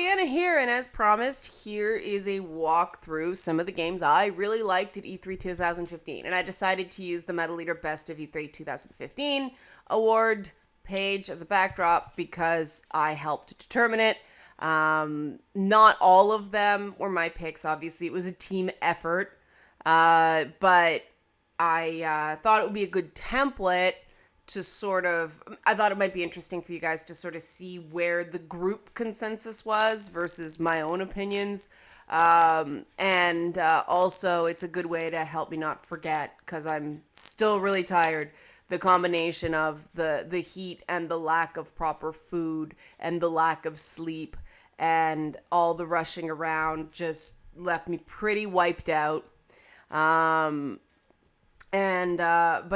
Liana here, and as promised, here is a walkthrough some of the games I really liked at E3 2015. And I decided to use the Metaleater Best of E3 2015 award page as a backdrop because I helped determine it. Not all of them were my picks, obviously. It was a team effort, but I thought it would be a good template to sort of, I thought it might be interesting for you guys to sort of see where the group consensus was versus my own opinions. And also, it's a good way to help me not forget because I'm still really tired. The combination of the heat and the lack of proper food and the lack of sleep and all the rushing around just left me pretty wiped out. But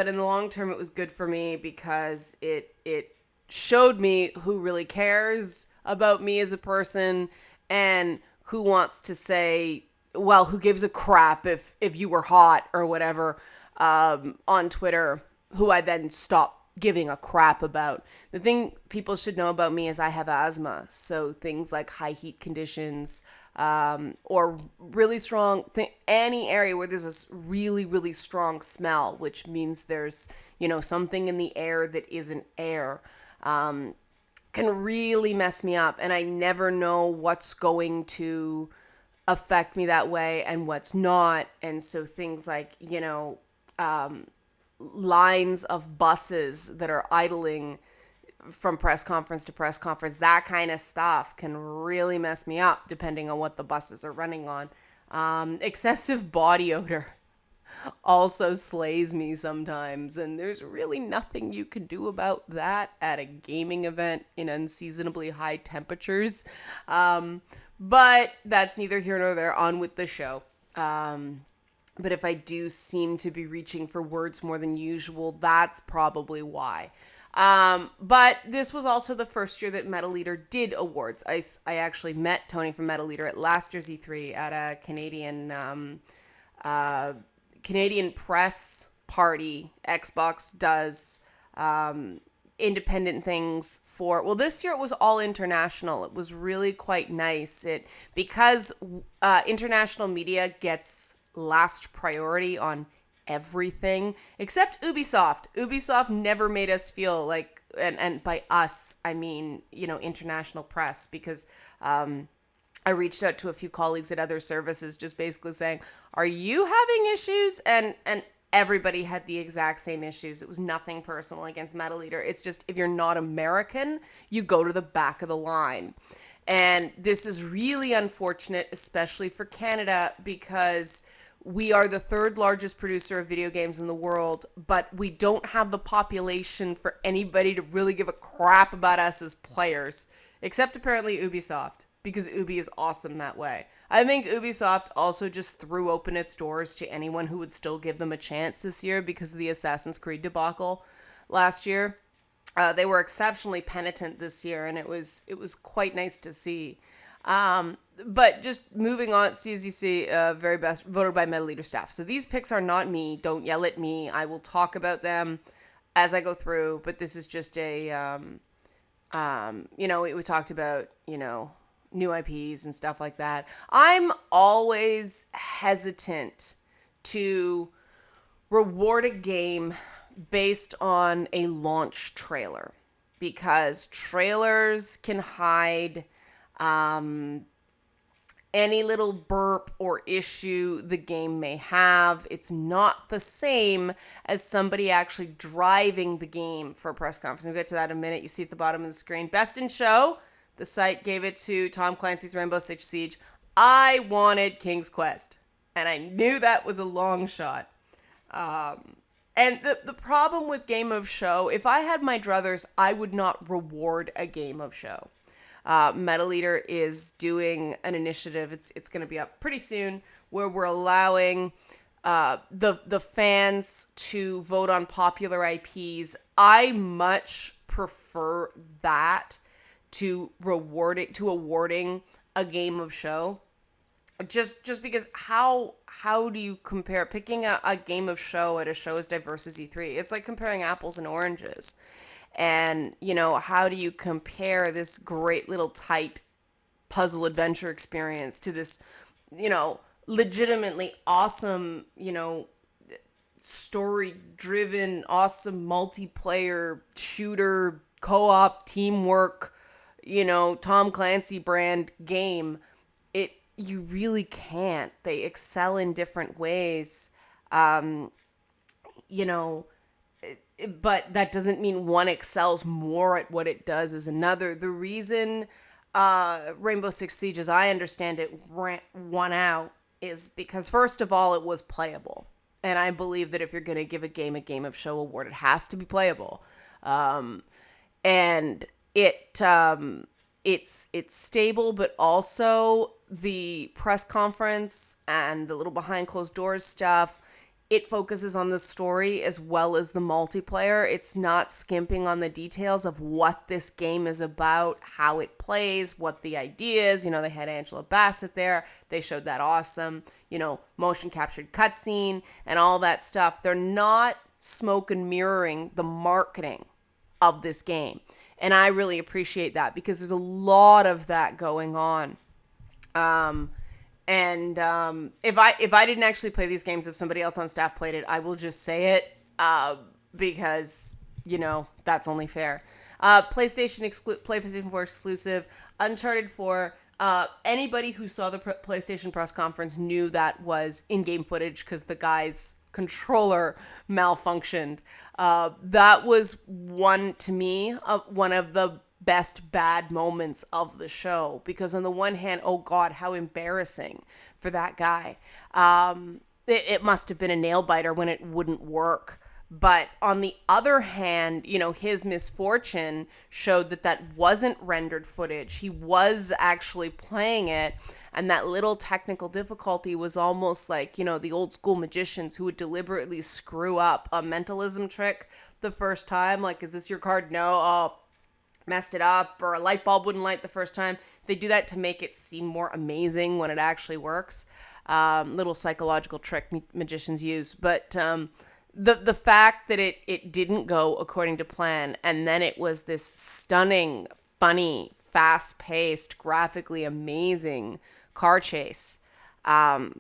in the long term, it was good for me because it showed me who really cares about me as a person and who wants to say, well, who gives a crap if you were hot or whatever, on Twitter, who I then stopped giving a crap about. The thing people should know about me is I have asthma, so things like high heat conditions, or really strong any area where there's a really, really strong smell, which means there's, something in the air that isn't air, can really mess me up. And I never know what's going to affect me that way and what's not. And so things like, lines of buses that are idling from press conference to press conference, that kind of stuff can really mess me up depending on what the buses are running on. Excessive body odor also slays me sometimes, and there's really nothing you can do about that at a gaming event in unseasonably high temperatures. But that's neither here nor there. On with the show. But if I do seem to be reaching for words more than usual, that's probably why. But this was also the first year that Metaleater did awards. I actually met Tony from Metaleater at last year's E3 at a Canadian press party. Xbox does independent things for, well, this year it was all international. It was really quite nice. Because international media gets last priority on everything except Ubisoft. Ubisoft never made us feel like, and by us I mean, international press, because I reached out to a few colleagues at other services just basically saying, are you having issues? And everybody had the exact same issues. It was nothing personal against Metaleater. It's just, if you're not American, you go to the back of the line. And this is really unfortunate, especially for Canada, because we are the third largest producer of video games in the world, but we don't have the population for anybody to really give a crap about us as players, except apparently Ubisoft, because Ubi is awesome that way. I think Ubisoft also just threw open its doors to anyone who would still give them a chance this year because of the Assassin's Creed debacle last year. They were exceptionally penitent this year, and it was quite nice to see. But just moving on, CZC, very best, voted by Metaleater staff. So these picks are not me. Don't yell at me. I will talk about them as I go through, but this is just a, we talked about, new IPs and stuff like that. I'm always hesitant to reward a game based on a launch trailer, because trailers can hide any little burp or issue the game may have. It's not the same as somebody actually driving the game for a press conference. We'll get to that in a minute. You see at the bottom of the screen, Best in Show. The site gave it to Tom Clancy's Rainbow Six Siege. I wanted King's Quest, and I knew that was a long shot. And the problem with Game of Show, if I had my druthers, I would not reward a Game of Show. Metaleater is doing an initiative. It's going to be up pretty soon, where we're allowing the fans to vote on popular IPs. I much prefer that to awarding a Game of Show. Just because how do you compare picking a Game of Show at a show as diverse as E3? It's like comparing apples and oranges. And, how do you compare this great little tight puzzle adventure experience to this, legitimately awesome, story driven, awesome multiplayer shooter, co-op, teamwork, Tom Clancy brand game. You really can't. They excel in different ways. You know, but that doesn't mean one excels more at what it does as another. The reason Rainbow Six Siege, as I understand it, won out is because, first of all, it was playable. And I believe that if you're going to give a Game of Show award, it has to be playable. And it's stable, but also the press conference and the little behind closed doors stuff, it focuses on the story as well as the multiplayer. It's not skimping on the details of what this game is about, how it plays, what the idea is. They had Angela Bassett there. They showed that awesome, motion captured cutscene and all that stuff. They're not smoke and mirroring the marketing of this game. And I really appreciate that because there's a lot of that going on. If I didn't actually play these games, if somebody else on staff played it, I will just say it because, that's only fair. PlayStation 4 exclusive, Uncharted 4. Anybody who saw the PlayStation press conference knew that was in-game footage because the guy's controller malfunctioned. That was one of the best bad moments of the show, because on the one hand, oh God, how embarrassing for that guy. It must have been a nail biter when it wouldn't work. But on the other hand, his misfortune showed that wasn't rendered footage. He was actually playing it. And that little technical difficulty was almost like, the old school magicians who would deliberately screw up a mentalism trick the first time. Like, is this your card? No. Oh, messed it up. Or a light bulb wouldn't light the first time. They do that to make it seem more amazing when it actually works. Little psychological trick magicians use. But the fact that it didn't go according to plan, and then it was this stunning, funny, fast-paced, graphically amazing car chase. It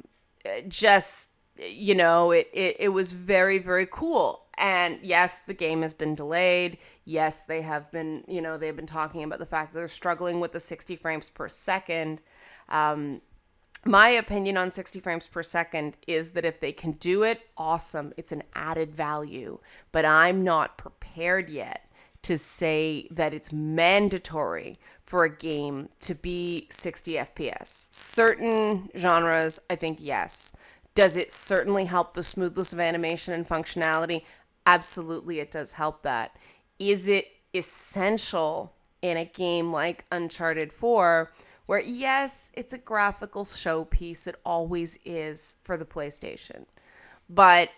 was very, very cool. And yes, the game has been delayed. Yes, they have been, they've been talking about the fact that they're struggling with the 60 frames per second. My opinion on 60 frames per second is that if they can do it, awesome. It's an added value. But I'm not prepared yet to say that it's mandatory for a game to be 60 FPS. Certain genres, I think, yes. Does it certainly help the smoothness of animation and functionality? Absolutely, it does help that. Is it essential in a game like Uncharted 4, where, yes, it's a graphical showpiece, it always is for the PlayStation, but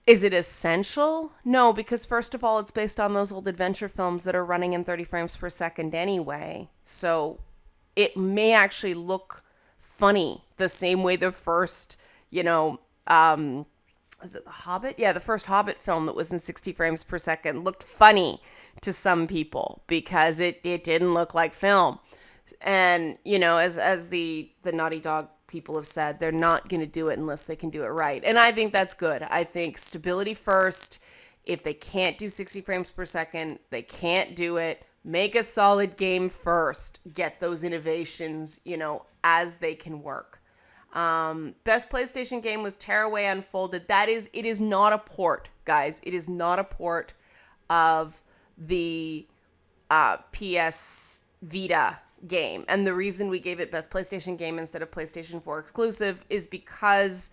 is it essential? No, because first of all, it's based on those old adventure films that are running in 30 frames per second anyway. So it may actually look funny the same way the first, was it The Hobbit? Yeah, the first Hobbit film that was in 60 frames per second looked funny to some people because it didn't look like film. And, as the Naughty Dog people have said, they're not going to do it unless they can do it right. And I think that's good. I think stability first. If they can't do 60 frames per second, they can't do it. Make a solid game first. Get those innovations, as they can work. Best PlayStation game was Tearaway Unfolded. It is not a port, guys. It is not a port of the PS Vita game. And the reason we gave it best PlayStation game instead of PlayStation 4 exclusive is because,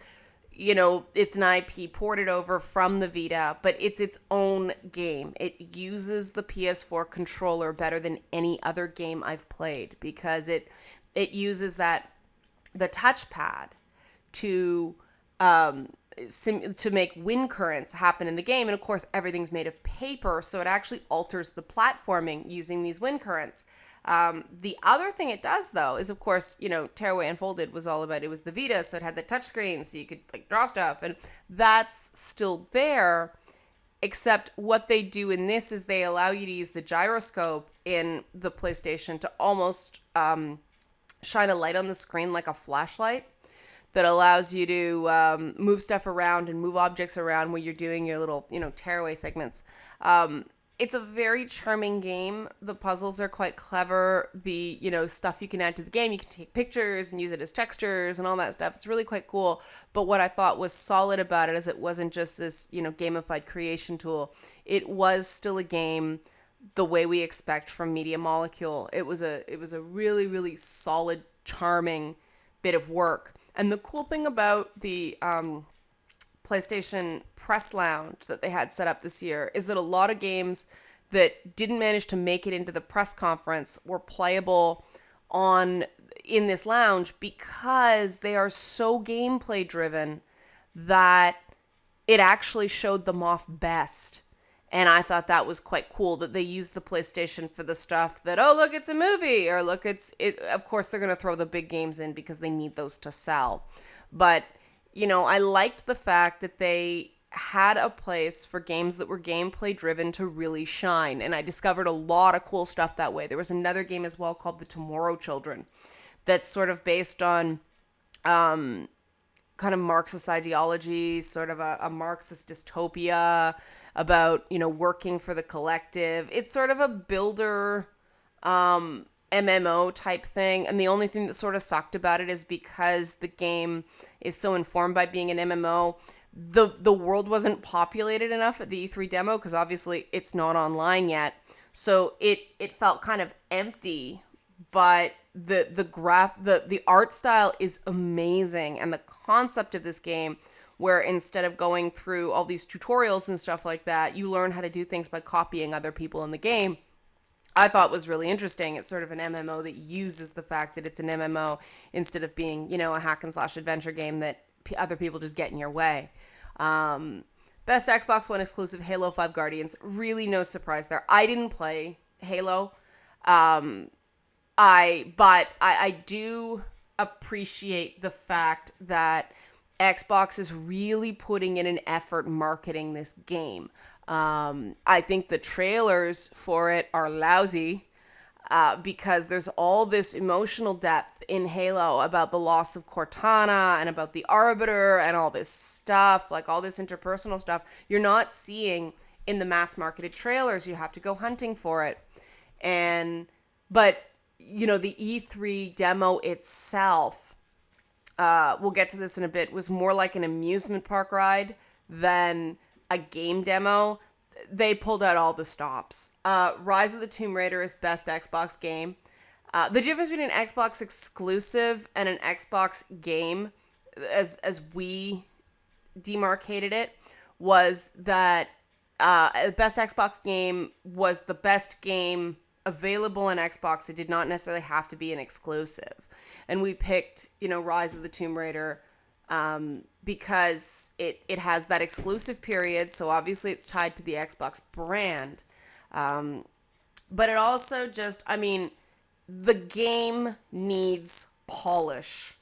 it's an IP ported over from the Vita, but it's its own game. It uses the PS4 controller better than any other game I've played because it uses the touchpad to make wind currents happen in the game. And of course, everything's made of paper, so it actually alters the platforming using these wind currents. The other thing it does, though, is, of course, Tearaway Unfolded was all about, it was the Vita, so it had the touchscreen, so you could, draw stuff, and that's still there. Except what they do in this is they allow you to use the gyroscope in the PlayStation to almost shine a light on the screen like a flashlight that allows you to move stuff around and move objects around when you're doing your little, tearaway segments. It's a very charming game. The puzzles are quite clever. The, stuff you can add to the game, you can take pictures and use it as textures and all that stuff. It's really quite cool. But what I thought was solid about it is it wasn't just this, gamified creation tool. It was still a game the way we expect from Media Molecule. It was a really, really solid, charming bit of work. And the cool thing about the PlayStation Press Lounge that they had set up this year is that a lot of games that didn't manage to make it into the press conference were playable in this lounge because they are so gameplay driven that it actually showed them off best. And I thought that was quite cool that they used the PlayStation for the stuff that, oh, look, it's a movie, or look, it's it. Of course, they're going to throw the big games in because they need those to sell. But, I liked the fact that they had a place for games that were gameplay driven to really shine. And I discovered a lot of cool stuff that way. There was another game as well called The Tomorrow Children that's sort of based on kind of Marxist ideology, sort of a Marxist dystopia about, working for the collective. It's sort of a builder MMO type thing. And the only thing that sort of sucked about it is because the game is so informed by being an MMO, the world wasn't populated enough at the E3 demo because obviously it's not online yet. So it felt kind of empty, but the art style is amazing, and the concept of this game, where instead of going through all these tutorials and stuff like that, you learn how to do things by copying other people in the game, I thought was really interesting. It's sort of an MMO that uses the fact that it's an MMO instead of being, a hack and slash adventure game that other people just get in your way. Best Xbox One exclusive, Halo 5 Guardians. Really no surprise there. I didn't play Halo. I do appreciate the fact that Xbox is really putting in an effort marketing this game. I think the trailers for it are lousy because there's all this emotional depth in Halo about the loss of Cortana and about the Arbiter and all this stuff, like all this interpersonal stuff you're not seeing in the mass marketed trailers. You have to go hunting for it. But the E3 demo itself, we'll get to this in a bit, was more like an amusement park ride than a game demo. They pulled out all the stops. Rise of the Tomb Raider is best Xbox game. The difference between an Xbox exclusive and an Xbox game, as we demarcated it, was that best Xbox game was the best game available on Xbox. It did not necessarily have to be an exclusive. And we picked, Rise of the Tomb Raider because it has that exclusive period. So obviously it's tied to the Xbox brand. But it also just, the game needs polish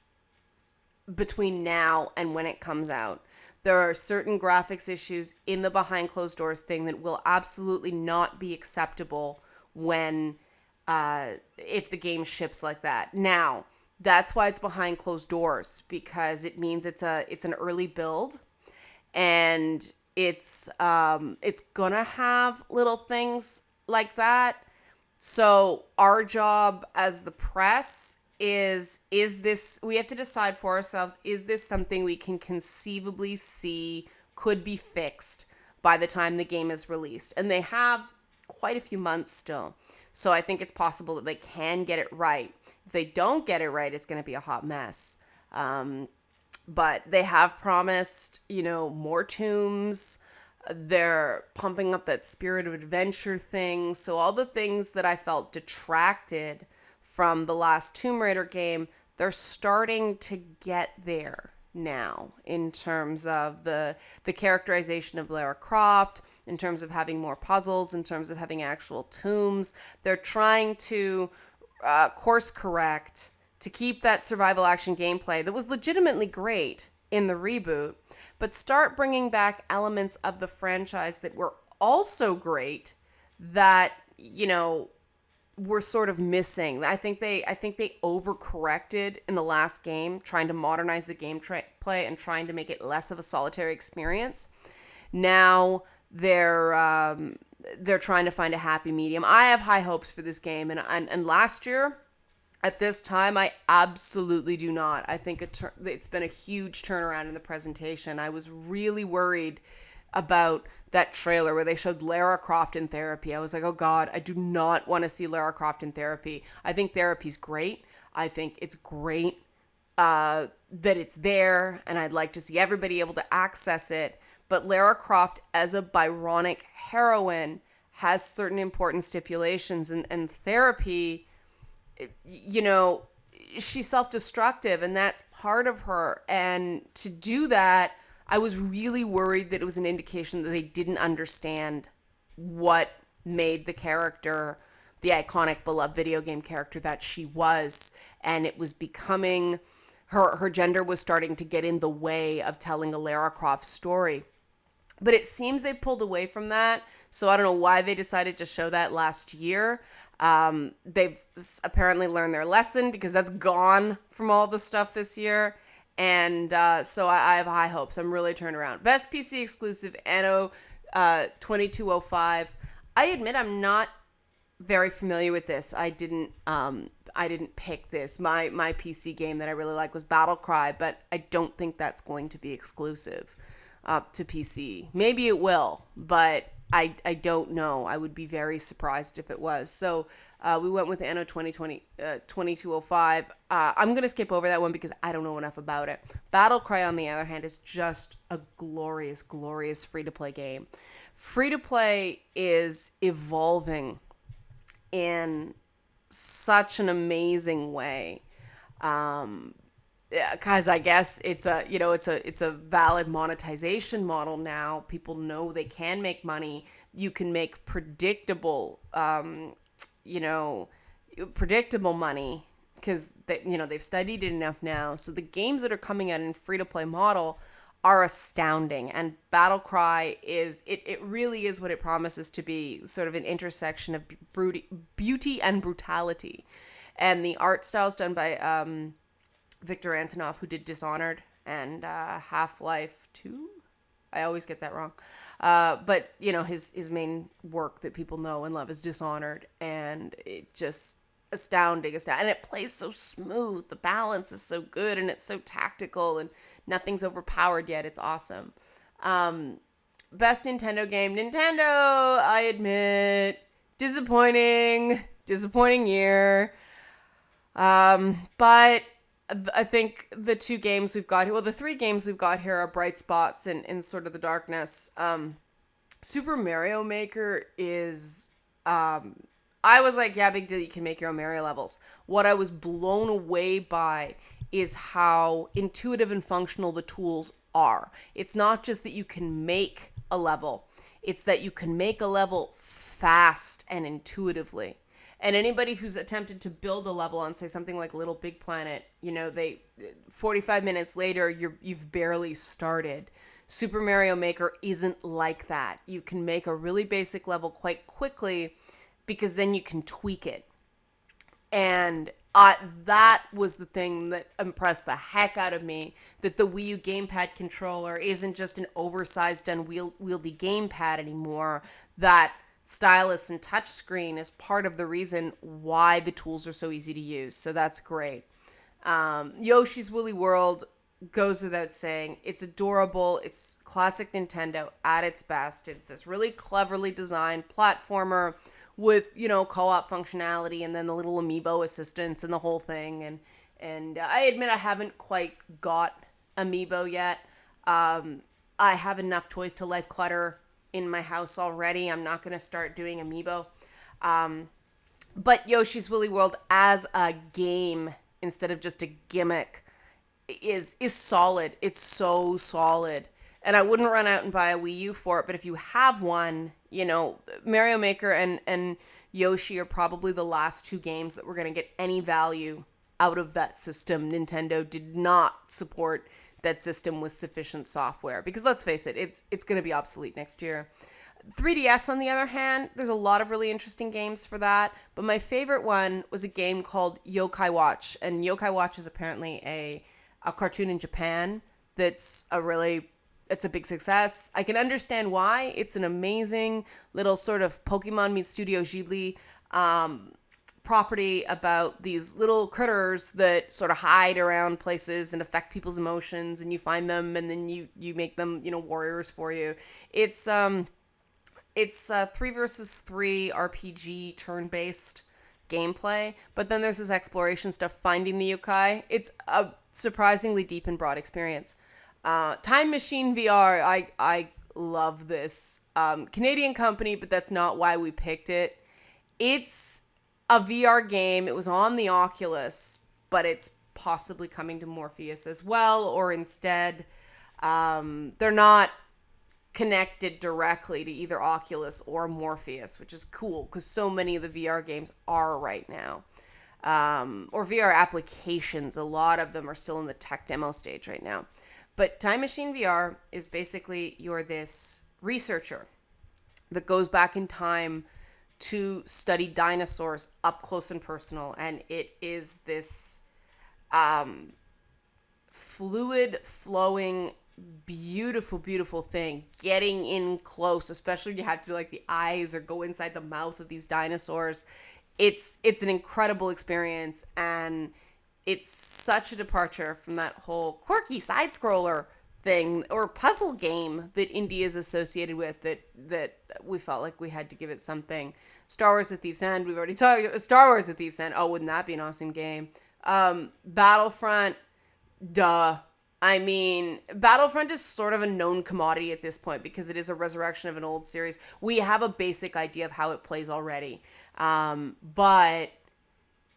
between now and when it comes out. There are certain graphics issues in the behind closed doors thing that will absolutely not be acceptable when if the game ships like that. Now, that's why it's behind closed doors, because it means it's an early build, and it's gonna have little things like that. So our job as the press is this, we have to decide for ourselves, is this something we can conceivably see could be fixed by the time the game is released? And they have quite a few months still. So I think it's possible that they can get it right. If they don't get it right, it's going to be a hot mess. But they have promised, more tombs. They're pumping up that spirit of adventure thing. So all the things that I felt detracted from the last Tomb Raider game, they're starting to get there now in terms of the characterization of Lara Croft, in terms of having more puzzles, in terms of having actual tombs. They're trying to course correct to keep that survival action gameplay that was legitimately great in the reboot, but start bringing back elements of the franchise that were also great that, were sort of missing. I think they overcorrected in the last game, trying to modernize the gameplay and trying to make it less of a solitary experience. Now they're trying to find a happy medium. I have high hopes for this game, and last year at this time, I absolutely do not. I think it's been a huge turnaround in the presentation. I was really worried about that trailer where they showed Lara Croft in therapy. I was like, oh God, I do not want to see Lara Croft in therapy. I think therapy's great. I think it's great that it's there, and I'd like to see everybody able to access it. But Lara Croft as a Byronic heroine has certain important stipulations, and therapy, she's self-destructive, and that's part of her. And to do that, I was really worried that it was an indication that they didn't understand what made the character the iconic, beloved video game character that she was. And it was becoming, her gender was starting to get in the way of telling a Lara Croft story. But it seems they pulled away from that. So I don't know why they decided to show that last year. They've apparently learned their lesson, because that's gone from all the stuff this year. And so I have high hopes. I'm really turned around. Best PC exclusive, Anno 2205. I admit I'm not very familiar with this. I didn't pick this. My PC game that I really like was Battlecry, but I don't think that's going to be exclusive to PC. Maybe it will, but I don't know. I would be very surprised if it was. So we went with Anno 2205. I'm going to skip over that one because I don't know enough about it. Battlecry, on the other hand, is just a glorious, glorious free-to-play game. Free-to-play is evolving in such an amazing way. Because I guess it's a valid monetization model now. People know they can make money. You can make predictable money because they've studied it enough now. So the games that are coming out in free-to-play model are astounding, and Battlecry it really is what it promises to be, sort of an intersection of beauty and brutality. And the art style is done by Victor Antonov, who did Dishonored and Half-Life 2. I always get that wrong. But his main work that people know and love is Dishonored, and it just astounding. And it plays so smooth. The balance is so good, and it's so tactical, and nothing's overpowered yet. It's awesome. Best Nintendo game. Nintendo, I admit, disappointing year. But I think the two games we've got here, well, the three games we've got here are bright spots in sort of the darkness. Super Mario Maker is, I was like, yeah, big deal, you can make your own Mario levels. What I was blown away by is how intuitive and functional the tools are. It's not just that you can make a level, it's that you can make a level fast and intuitively. And anybody who's attempted to build a level on, say, something like Little Big Planet, 45 minutes later, you've barely started. Super Mario Maker isn't like that. You can make a really basic level quite quickly because then you can tweak it. And that was the thing that impressed the heck out of me, that the Wii U gamepad controller isn't just an oversized, unwieldy gamepad anymore, that stylus and touchscreen is part of the reason why the tools are so easy to use. So that's great. Yoshi's Woolly World goes without saying. It's adorable. It's classic Nintendo at its best. It's this really cleverly designed platformer with, co-op functionality, and then the little amiibo assistance and the whole thing. And I admit I haven't quite got amiibo yet. I have enough Toys to Life clutter in my house already. I'm not going to start doing amiibo. But Yoshi's Woolly World as a game, instead of just a gimmick, is solid. It's so solid. And I wouldn't run out and buy a Wii U for it, but if you have one, Mario Maker and Yoshi are probably the last two games that we're going to get any value out of that system. Nintendo did not support that system with sufficient software. Because let's face it, it's going to be obsolete next year. 3DS, on the other hand, there's a lot of really interesting games for that. But my favorite one was a game called Yokai Watch. And Yokai Watch is apparently a cartoon in Japan that's it's a big success. I can understand why. It's an amazing little sort of Pokemon meets Studio Ghibli property about these little critters that sort of hide around places and affect people's emotions, and you find them and then you make them, warriors for you. It's 3 versus 3 RPG turn-based gameplay, but then there's this exploration stuff, finding the yokai. It's a surprisingly deep and broad experience. Time Machine VR, I love this. Canadian company, but that's not why we picked it. It's a VR game. It was on the Oculus, but it's possibly coming to Morpheus as well, or instead, they're not connected directly to either Oculus or Morpheus, which is cool because so many of the VR games are right now. Or VR applications, a lot of them are still in the tech demo stage right now. But Time Machine VR is basically you're this researcher that goes back in time to study dinosaurs up close and personal. And it is this fluid, flowing, beautiful thing, getting in close, especially when you have to do like the eyes or go inside the mouth of these dinosaurs. It's an incredible experience, and it's such a departure from that whole quirky side scroller thing or puzzle game that indie is associated with, that we felt like we had to give it something. Star Wars: The Thief's End, we've already talked about Star Wars: The Thief's End. Oh, wouldn't that be an awesome game? Battlefront, duh. I mean, Battlefront is sort of a known commodity at this point because it is a resurrection of an old series. We have a basic idea of how it plays already. But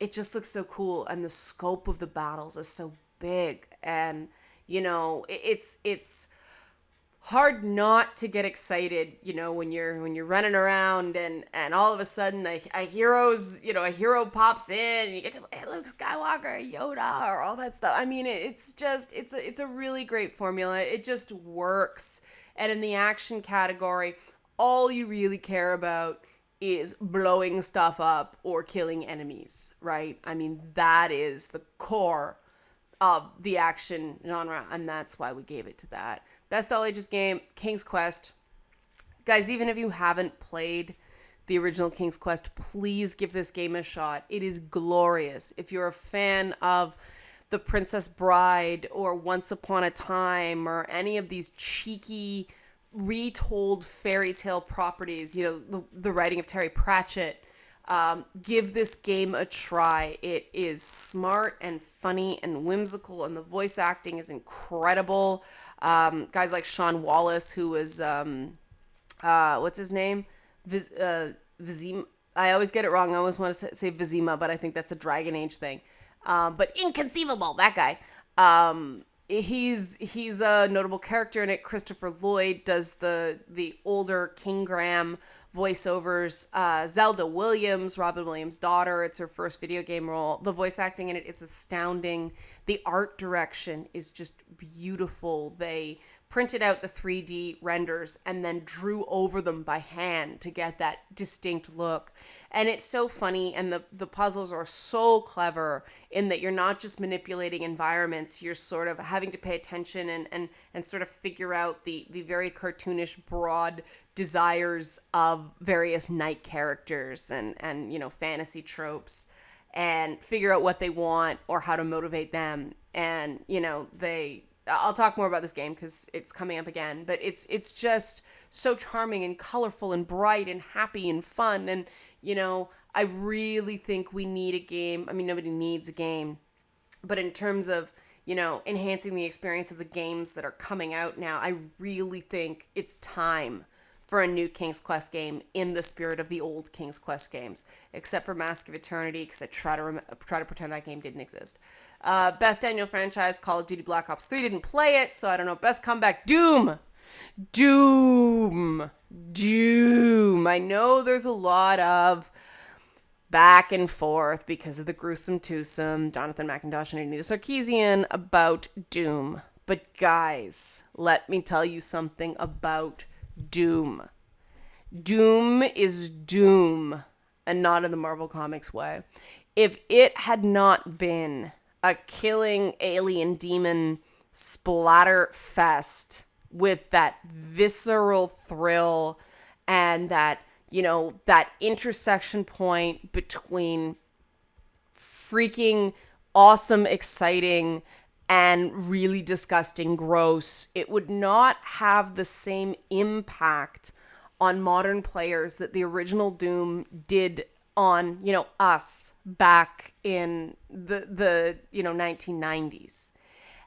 it just looks so cool, and the scope of the battles is so big, and it's hard not to get excited, when you're running around and all of a sudden a hero pops in and you get to play Luke Skywalker, Yoda, or all that stuff. I mean, it's a really great formula. It just works. And in the action category, all you really care about is blowing stuff up or killing enemies, right? I mean, that is the core of the action genre, and that's why we gave it to that. Best all ages game, King's Quest. Guys, even if you haven't played the original King's Quest, please give this game a shot. It is glorious. If you're a fan of The Princess Bride or Once Upon a Time or any of these cheeky retold fairy tale properties, the writing of Terry Pratchett, give this game a try. It is smart and funny and whimsical, and the voice acting is incredible. Guys like Sean Wallace, who was what's his name, Vizima. I always get it wrong. I always want to say Vizima, but I think that's a Dragon Age thing. But Inconceivable, that guy. He's a notable character in it. Christopher Lloyd does the older King Graham voiceovers. Zelda Williams, Robin Williams' daughter, it's her first video game role. The voice acting in it is astounding. The art direction is just beautiful. They printed out the 3D renders and then drew over them by hand to get that distinct look. And it's so funny, and the puzzles are so clever in that you're not just manipulating environments, you're sort of having to pay attention and sort of figure out the very cartoonish, broad desires of various knight characters and fantasy tropes, and figure out what they want or how to motivate them. And, I'll talk more about this game because it's coming up again, but it's just so charming and colorful and bright and happy and fun. And, I really think we need a game. I mean, nobody needs a game, but in terms of, enhancing the experience of the games that are coming out now, I really think it's time for a new King's Quest game in the spirit of the old King's Quest games, except for Mask of Eternity, because I try to pretend that game didn't exist. Best annual franchise, Call of Duty Black Ops 3. Didn't play it, so I don't know. Best comeback, Doom. I know there's a lot of back and forth because of the gruesome twosome, Jonathan McIntosh and Anita Sarkeesian, about Doom. But guys, let me tell you something about Doom. Doom is Doom, and not in the Marvel Comics way. If it had not been a killing alien demon splatter fest with that visceral thrill and that, that intersection point between freaking awesome, exciting, and really disgusting, gross, it would not have the same impact on modern players that the original Doom did on, us back in the 1990s.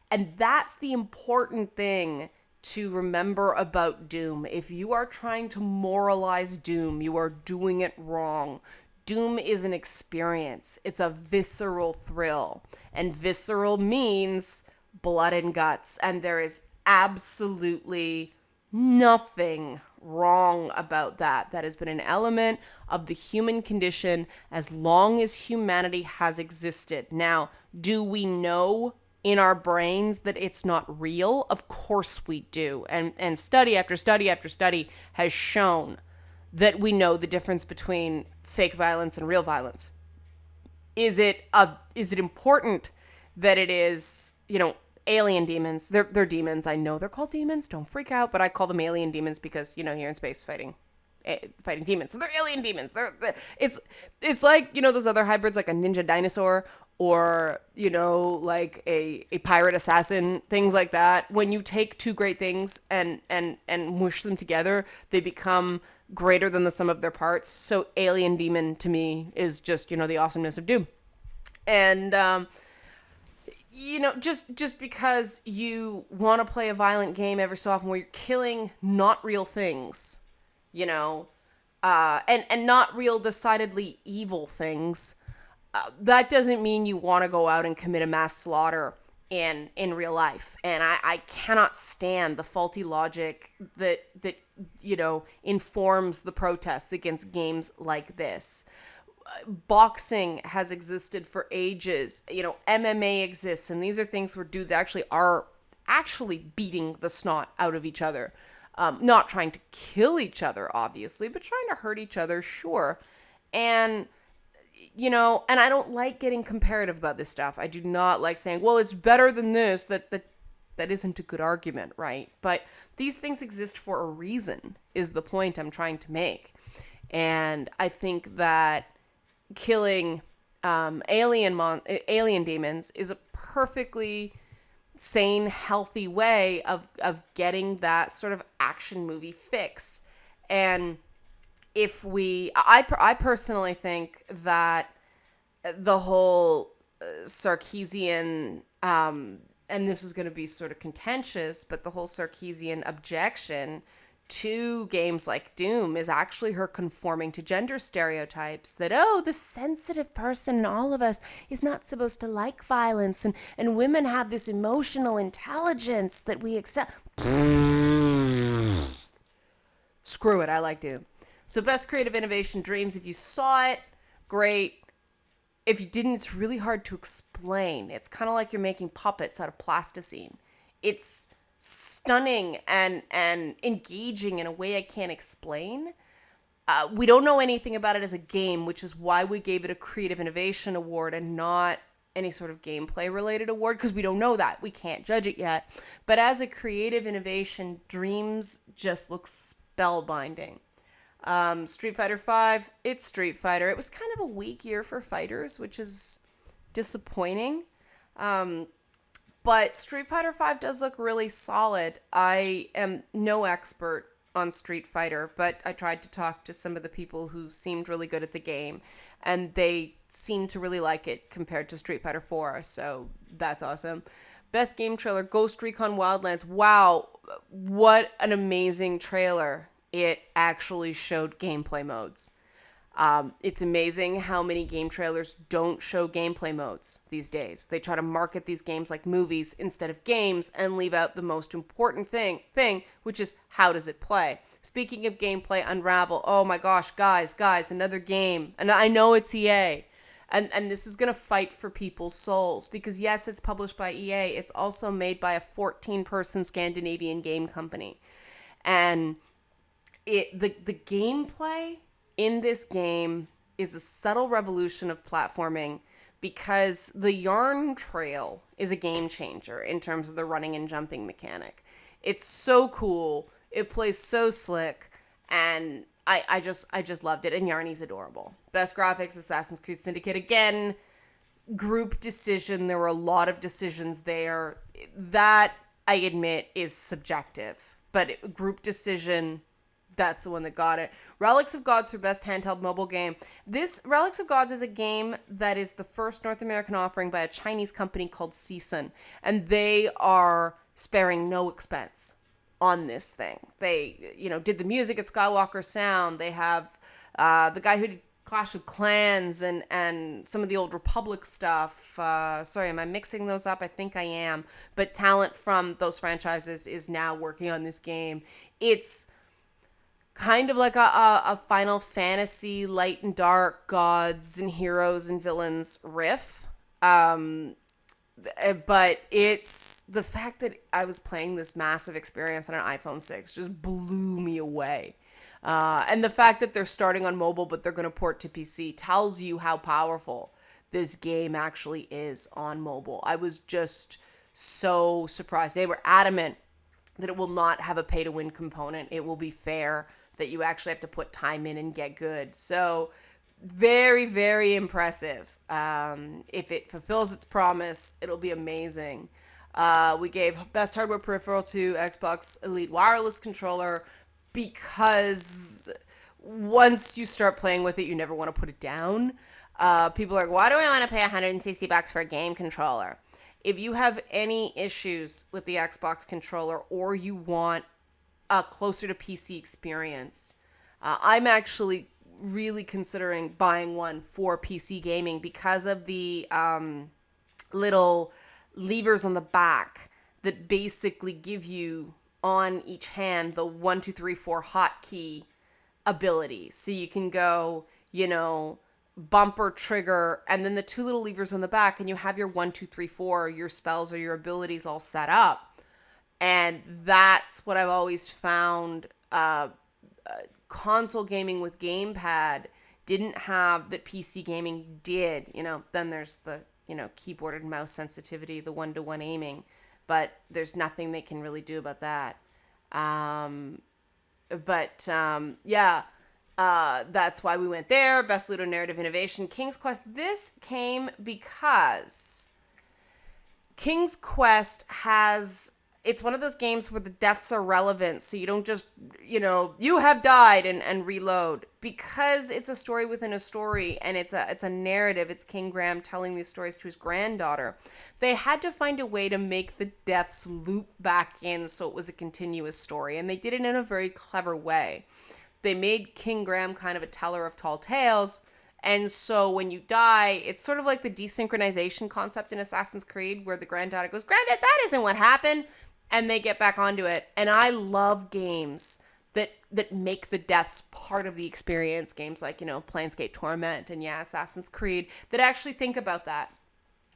And that's the important thing to remember about Doom. If you are trying to moralize Doom, you are doing it wrong. Doom is an experience. It's a visceral thrill. And visceral means blood and guts. And there is absolutely nothing wrong about that. That has been an element of the human condition as long as humanity has existed. Now, do we know in our brains that it's not real? Of course we do. And study after study after study has shown that we know the difference between fake violence and real violence. Is it important that it is, alien demons? They're demons. I know they're called demons. Don't freak out, but I call them alien demons because, you're in space fighting demons. So they're alien demons. It's like, those other hybrids, like a ninja dinosaur or, like a pirate assassin, things like that. When you take two great things and mush them together, they become greater than the sum of their parts. So alien demon to me is just, the awesomeness of Doom. And, just because you want to play a violent game every so often where you're killing not real things, and not real decidedly evil things, that doesn't mean you want to go out and commit a mass slaughter in real life. And I cannot stand the faulty logic that informs the protests against games like this. Boxing has existed for ages. MMA exists, and these are things where dudes are beating the snot out of each other. Not trying to kill each other, obviously, but trying to hurt each other, sure. And and I don't like getting comparative about this stuff. I do not like saying, well, it's better than this. That isn't a good argument, right? But these things exist for a reason, is the point I'm trying to make. And I think that killing alien demons is a perfectly sane, healthy way of getting that sort of action movie fix. And I personally think that the whole Sarkeesian, and this is going to be sort of contentious, but the whole Sarkeesian objection to games like Doom is actually her conforming to gender stereotypes that, the sensitive person in all of us is not supposed to like violence, and women have this emotional intelligence that we accept. Screw it, I like Doom. So best creative innovation, Dreams. If you saw it, great. If you didn't, it's really hard to explain. It's kind of like you're making puppets out of plasticine. It's stunning and engaging in a way I can't explain. We don't know anything about it as a game, which is why we gave it a creative innovation award and not any sort of gameplay related award, because we don't know that. We can't judge it yet. But as a creative innovation, Dreams just looks spellbinding. Street Fighter V, it's Street Fighter. It was kind of a weak year for fighters, which is disappointing. But Street Fighter V does look really solid. I am no expert on Street Fighter, but I tried to talk to some of the people who seemed really good at the game, and they seemed to really like it compared to Street Fighter 4, so that's awesome. Best game trailer, Ghost Recon Wildlands. Wow, what an amazing trailer. It actually showed gameplay modes. It's amazing how many game trailers don't show gameplay modes these days. They try to market these games like movies instead of games and leave out the most important thing, which is how does it play? Speaking of gameplay, Unravel. Oh my gosh, guys, another game. And I know it's EA. And this is going to fight for people's souls because, yes, it's published by EA. It's also made by a 14-person Scandinavian game company. And the gameplay in this game is a subtle revolution of platforming because the yarn trail is a game changer in terms of the running and jumping mechanic. It's so cool. It plays so slick, and I just loved it. And Yarny's adorable. Best graphics, Assassin's Creed Syndicate. Again, group decision. There were a lot of decisions there. That, I admit, is subjective. But group decision, that's the one that got it. Relics of Gods for best handheld mobile game. This Relics of Gods is a game that is the first North American offering by a Chinese company called Season. And they are sparing no expense on this thing. They, did the music at Skywalker Sound. They have the guy who did Clash of Clans and some of the old Republic stuff. Sorry, am I mixing those up? I think I am. But talent from those franchises is now working on this game. It's kind of like a Final Fantasy light and dark gods and heroes and villains riff. But it's the fact that I was playing this massive experience on an iPhone 6 just blew me away. And the fact that they're starting on mobile, but they're going to port to PC tells you how powerful this game actually is on mobile. I was just so surprised. They were adamant that it will not have a pay-to-win component. It will be fair, that you actually have to put time in and get good. So very, very impressive. If it fulfills its promise, it'll be amazing. We gave best hardware peripheral to Xbox Elite Wireless Controller because once you start playing with it, you never want to put it down. People are like, why do I want to pay $160 for a game controller? If you have any issues with the Xbox controller or you want a closer to PC experience, I'm actually really considering buying one for PC gaming because of the little levers on the back that basically give you on each hand the 1, 2, 3, 4 hotkey ability. So you can go, bumper, trigger, and then the 2 little levers on the back, and you have your 1, 2, 3, 4, your spells or your abilities all set up. And that's what I've always found console gaming with gamepad didn't have that PC gaming did. Then there's the, keyboard and mouse sensitivity, the 1-to-1 aiming, but there's nothing they can really do about that. That's why we went there. Best ludonarrative innovation, King's Quest. This came because King's Quest it's one of those games where the deaths are relevant, so you don't just, you have died and reload. Because it's a story within a story, and it's a narrative. It's King Graham telling these stories to his granddaughter. They had to find a way to make the deaths loop back in so it was a continuous story, and they did it in a very clever way. They made King Graham kind of a teller of tall tales, and so when you die, it's sort of like the desynchronization concept in Assassin's Creed, where the granddaughter goes, "Granddad, that isn't what happened," and they get back onto it. And I love games that make the deaths part of the experience. Games like, Planescape Torment and Assassin's Creed that actually think about that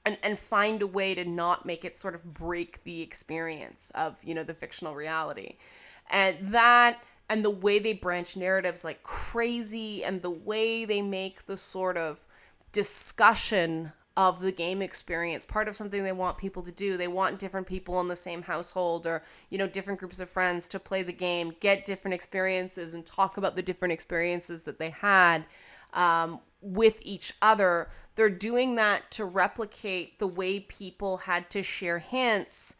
and find a way to not make it sort of break the experience of, the fictional reality. And that, and the way they branch narratives like crazy, and the way they make the sort of discussion of the game experience part of something they want people to do. They want different people in the same household or, different groups of friends to play the game, get different experiences, and talk about the different experiences that they had with each other. They're doing that to replicate the way people had to share hints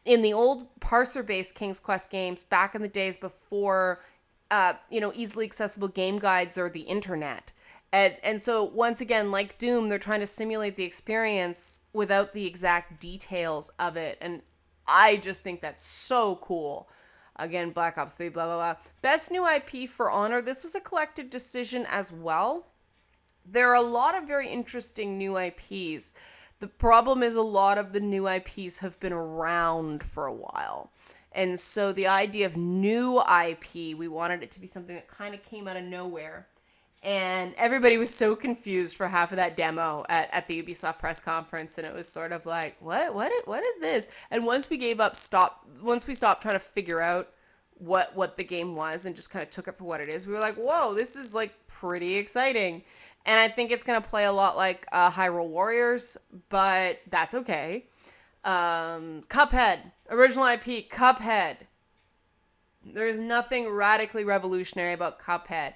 in the old parser-based King's Quest games back in the days before, easily accessible game guides or the internet. And so once again, like Doom, they're trying to simulate the experience without the exact details of it. And I just think that's so cool. Again, Black Ops 3, blah, blah, blah. Best new IP for Honor. This was a collective decision as well. There are a lot of very interesting new IPs. The problem is a lot of the new IPs have been around for a while. And so the idea of new IP, we wanted it to be something that kind of came out of nowhere. And everybody was so confused for half of that demo at the Ubisoft press conference, and it was sort of like, what is this? And once we stopped trying to figure out what the game was and just kind of took it for what it is, we were like, whoa, this is like pretty exciting. And I think it's gonna play a lot like Hyrule Warriors, but that's okay. Cuphead, original IP, Cuphead. There's nothing radically revolutionary about Cuphead.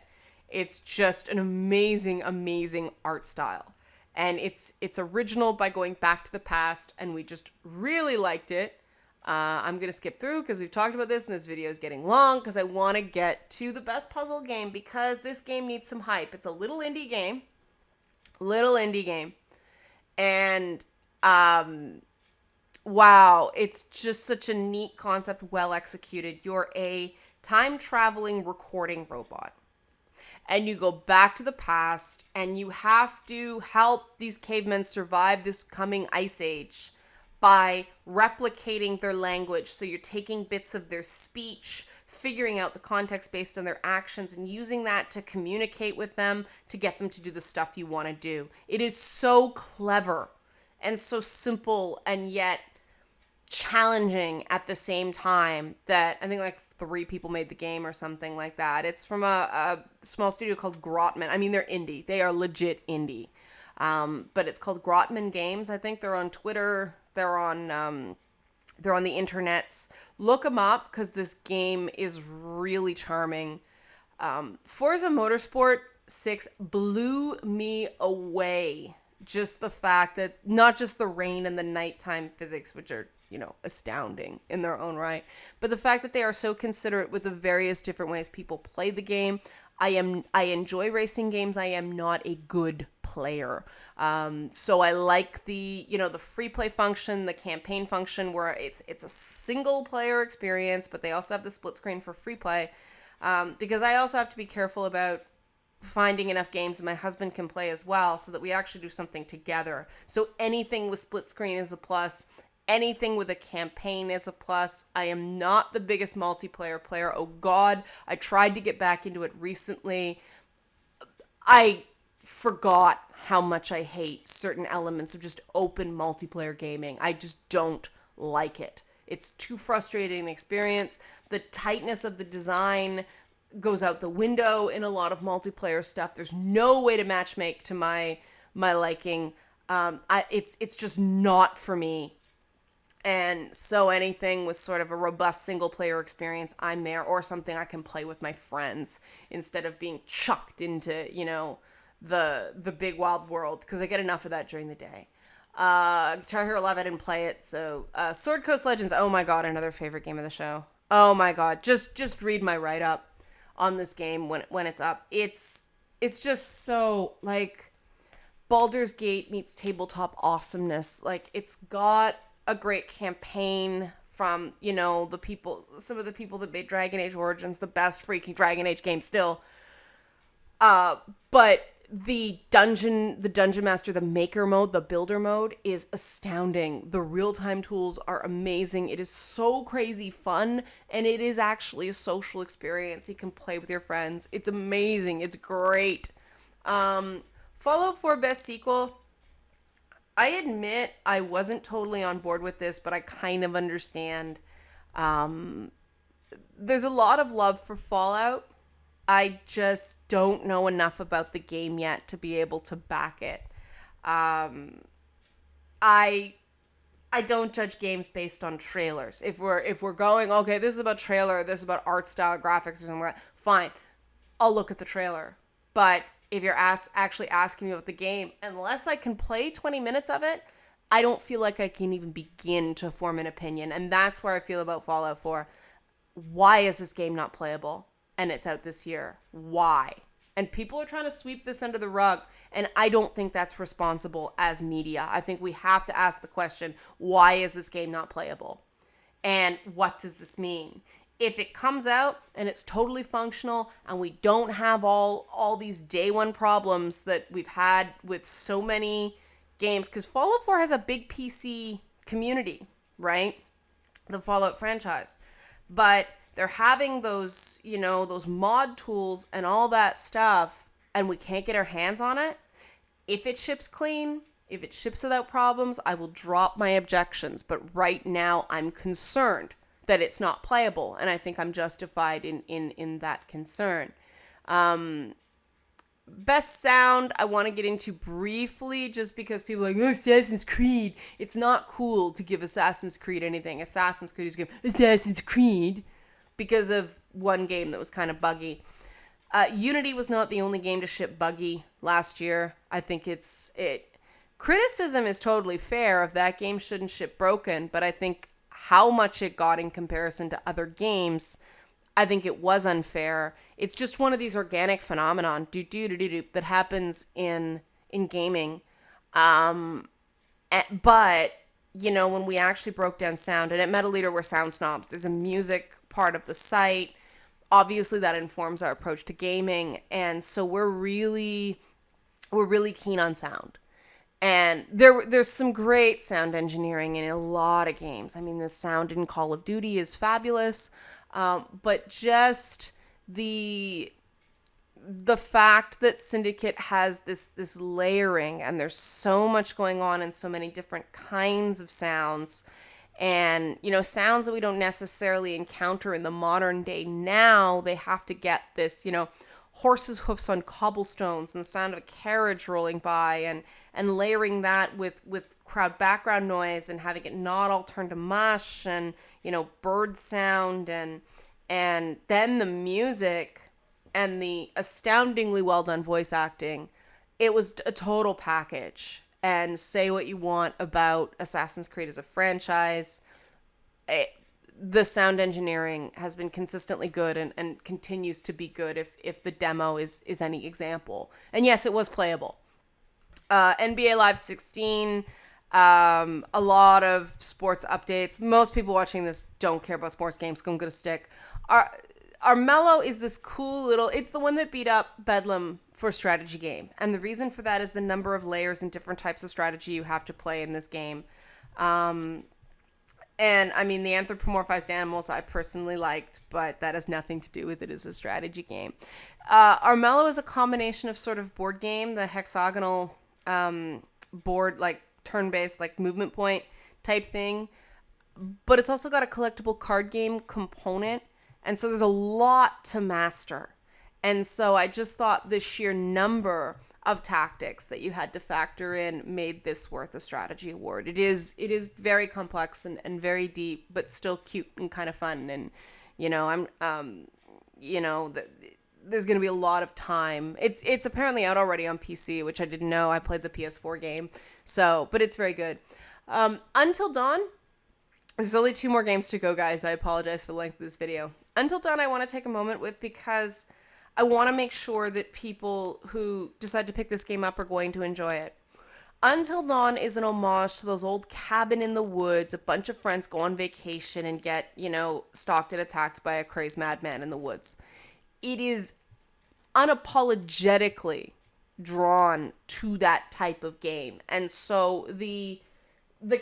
It's just an amazing, amazing art style. And it's original by going back to the past, and we just really liked it. I'm going to skip through because we've talked about this, and this video is getting long because I want to get to the best puzzle game because this game needs some hype. It's a little indie game. And, wow, it's just such a neat concept, well executed. You're a time-traveling recording robot. And you go back to the past, and you have to help these cavemen survive this coming ice age by replicating their language. So you're taking bits of their speech, figuring out the context based on their actions, and using that to communicate with them to get them to do the stuff you want to do. It is so clever and so simple, and yet challenging at the same time that I think like 3 people made the game or something like that. It's from a small studio called Grotman. I mean, they're indie. They are legit indie. But it's called Grotman Games. I think they're on Twitter. They're on the internets. Look them up because this game is really charming. Forza Motorsport 6 blew me away. Just the fact that not just the rain and the nighttime physics, which are, astounding in their own right, but the fact that they are so considerate with the various different ways people play the game. I enjoy racing games. I am not a good player. So I like the free play function, the campaign function where it's a single player experience, but they also have the split screen for free play. Because I also have to be careful about finding enough games that my husband can play as well so that we actually do something together. So anything with split screen is a plus. Anything with a campaign is a plus. I am not the biggest multiplayer player. Oh God, I tried to get back into it recently. I forgot how much I hate certain elements of just open multiplayer gaming. I just don't like it. It's too frustrating an experience. The tightness of the design goes out the window in a lot of multiplayer stuff. There's no way to matchmake to my liking. It's just not for me. And so anything with sort of a robust single player experience, I'm there, or something I can play with my friends instead of being chucked into, the big wild world, because I get enough of that during the day. Guitar Hero Live, I didn't play it. So Sword Coast Legends, oh my God, another favorite game of the show. Oh my God, just read my write up on this game when it's up. It's just so like Baldur's Gate meets tabletop awesomeness. Like, it's got a great campaign from, some of the people that made Dragon Age Origins, the best freaking Dragon Age game still. But the dungeon master, the maker mode, the builder mode is astounding. The real-time tools are amazing. It is so crazy fun, and it is actually a social experience. You can play with your friends. It's amazing. It's great. Fallout 4 Best Sequel. I admit I wasn't totally on board with this, but I kind of understand. There's a lot of love for Fallout. I just don't know enough about the game yet to be able to back it. I don't judge games based on trailers. If we're going, okay, this is about trailer, this is about art style, graphics, or something, fine. I'll look at the trailer. But if you're actually asking me about the game, unless I can play 20 minutes of it, I don't feel like I can even begin to form an opinion. And that's where I feel about Fallout 4. Why is this game not playable? And it's out this year. Why? And people are trying to sweep this under the rug. And I don't think that's responsible as media. I think we have to ask the question, why is this game not playable? And what does this mean? If it comes out and it's totally functional and we don't have all these day one problems that we've had with so many games, because Fallout 4 has a big PC community, right? The Fallout franchise. But they're having those, those mod tools and all that stuff and we can't get our hands on it, if it ships clean, if it ships without problems, I will drop my objections. But right now, I'm concerned that it's not playable, and I think I'm justified in that concern. Best sound, I want to get into briefly, just because people are like, oh, Assassin's Creed. It's not cool to give Assassin's Creed anything. Assassin's Creed is give Assassin's Creed because of one game that was kind of buggy. Unity was not the only game to ship buggy last year. I think criticism is totally fair of that game shouldn't ship broken, but I think how much it got in comparison to other games, I think it was unfair. It's just one of these organic phenomenon that happens in gaming. But when we actually broke down sound, and at Metaleater we're sound snobs. There's a music part of the site. Obviously that informs our approach to gaming, and so we're really keen on sound. And there's some great sound engineering in a lot of games. I mean, the sound in Call of Duty is fabulous, but just the fact that Syndicate has this layering, and there's so much going on and so many different kinds of sounds, and sounds that we don't necessarily encounter in the modern day now. They have to get this horses' hoofs on cobblestones and the sound of a carriage rolling by, and layering that with crowd background noise, and having it not all turn to mush, and bird sound, and then the music and the astoundingly well done voice acting. It was a total package. And say what you want about Assassin's Creed as a franchise, the sound engineering has been consistently good, and continues to be good if the demo is any example. And yes, it was playable. NBA Live 16, a lot of sports updates. Most people watching this don't care about sports games. Go and get a stick. Armello is this cool little... It's the one that beat up Bedlam for a strategy game. And the reason for that is the number of layers and different types of strategy you have to play in this game. And, I mean, the anthropomorphized animals I personally liked, but that has nothing to do with it as a strategy game. Armello is a combination of sort of board game, the hexagonal board, like turn-based, like movement point type thing. But it's also got a collectible card game component. And so there's a lot to master. And so I just thought the sheer number of tactics that you had to factor in made this worth a strategy award. It is very complex and very deep, but still cute and kind of fun. And, there's going to be a lot of time. It's apparently out already on PC, which I didn't know. I played the PS4 game. But it's very good. Until Dawn, there's only 2 more games to go, guys. I apologize for the length of this video. Until Dawn, I want to take a moment with, because I want to make sure that people who decide to pick this game up are going to enjoy it. Until Dawn is an homage to those old cabin in the woods. A bunch of friends go on vacation and get, stalked and attacked by a crazed madman in the woods. It is unapologetically drawn to that type of game. And so the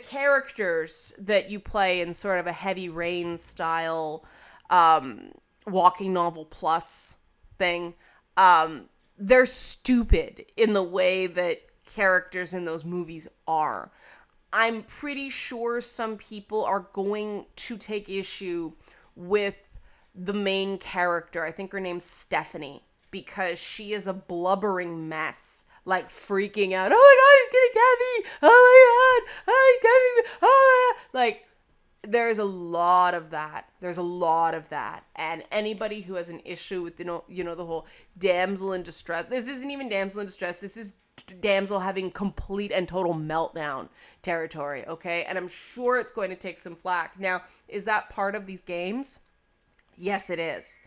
characters that you play in sort of a Heavy Rain style walking novel plus thing, they're stupid in the way that characters in those movies are. I'm pretty sure some people are going to take issue with the main character. I think her name's Stephanie, because she is a blubbering mess, like freaking out. Oh my God, he's gonna get me! Oh my God, oh, he's getting me! Oh my God! Like, there's a lot of that. And anybody who has an issue with, the whole damsel in distress. This isn't even damsel in distress. This is damsel having complete and total meltdown territory, okay? And I'm sure it's going to take some flack. Now, is that part of these games? Yes, it is.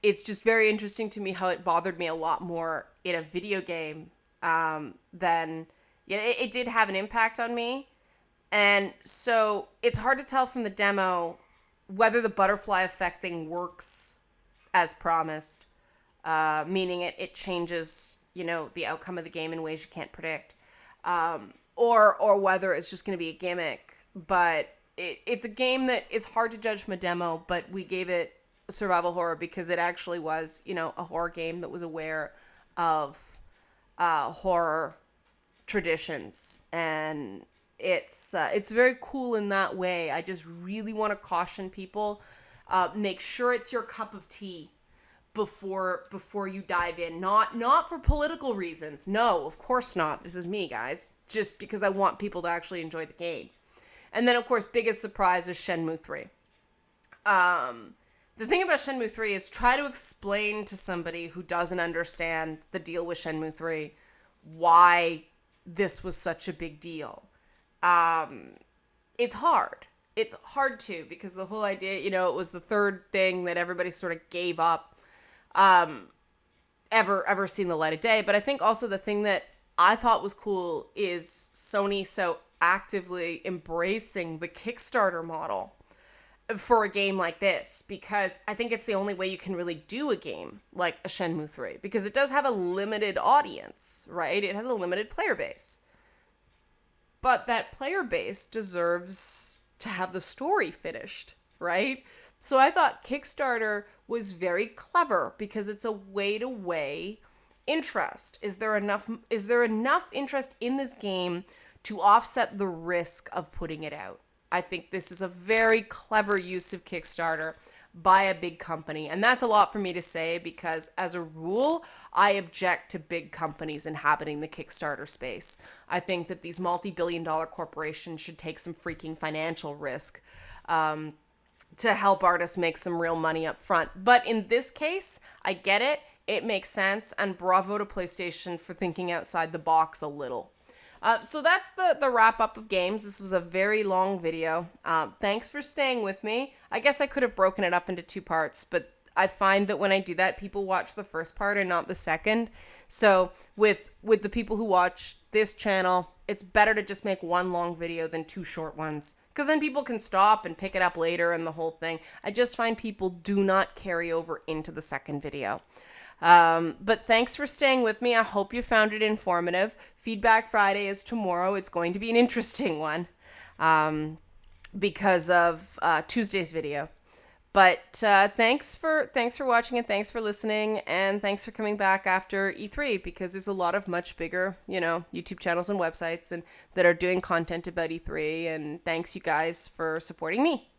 It's just very interesting to me how it bothered me a lot more in a video game than... it did have an impact on me. And so it's hard to tell from the demo whether the butterfly effect thing works as promised, meaning it changes, the outcome of the game in ways you can't predict, or whether it's just going to be a gimmick. But it's a game that is hard to judge from a demo, but we gave it survival horror because it actually was, a horror game that was aware of horror traditions, and it's very cool in that way. I just really want to caution people, make sure it's your cup of tea before you dive in. Not for political reasons. No, of course not. This is me, guys. Just because I want people to actually enjoy the game. And then, of course, biggest surprise is Shenmue 3. The thing about Shenmue 3 is try to explain to somebody who doesn't understand the deal with Shenmue 3 why this was such a big deal. It's hard. It's hard to, because the whole idea, it was the third thing that everybody sort of gave up ever seen the light of day. But I think also the thing that I thought was cool is Sony so actively embracing the Kickstarter model for a game like this, because I think it's the only way you can really do a game like a Shenmue 3, because it does have a limited audience, right? It has a limited player base. But that player base deserves to have the story finished, right? So I thought Kickstarter was very clever because it's a way to weigh interest. Is there enough interest in this game to offset the risk of putting it out? I think this is a very clever use of Kickstarter by a big company. And that's a lot for me to say, because as a rule, I object to big companies inhabiting the Kickstarter space. I think that these multi-billion-dollar corporations should take some freaking financial risk to help artists make some real money up front. But in this case, I get it. It makes sense. And bravo to PlayStation for thinking outside the box a little. So that's the wrap up of games. This was a very long video. Thanks for staying with me. I guess I could have broken it up into 2 parts, but I find that when I do that, people watch the first part and not the second. So with the people who watch this channel, it's better to just make one long video than 2 short ones, because then people can stop and pick it up later and the whole thing. I just find people do not carry over into the second video. But thanks for staying with me. I hope you found it informative. Feedback Friday is tomorrow. It's going to be an interesting one because of Tuesday's video. But thanks for watching, and thanks for listening, and thanks for coming back after E3, because there's a lot of much bigger, YouTube channels and websites and that are doing content about E3, and thanks you guys for supporting me.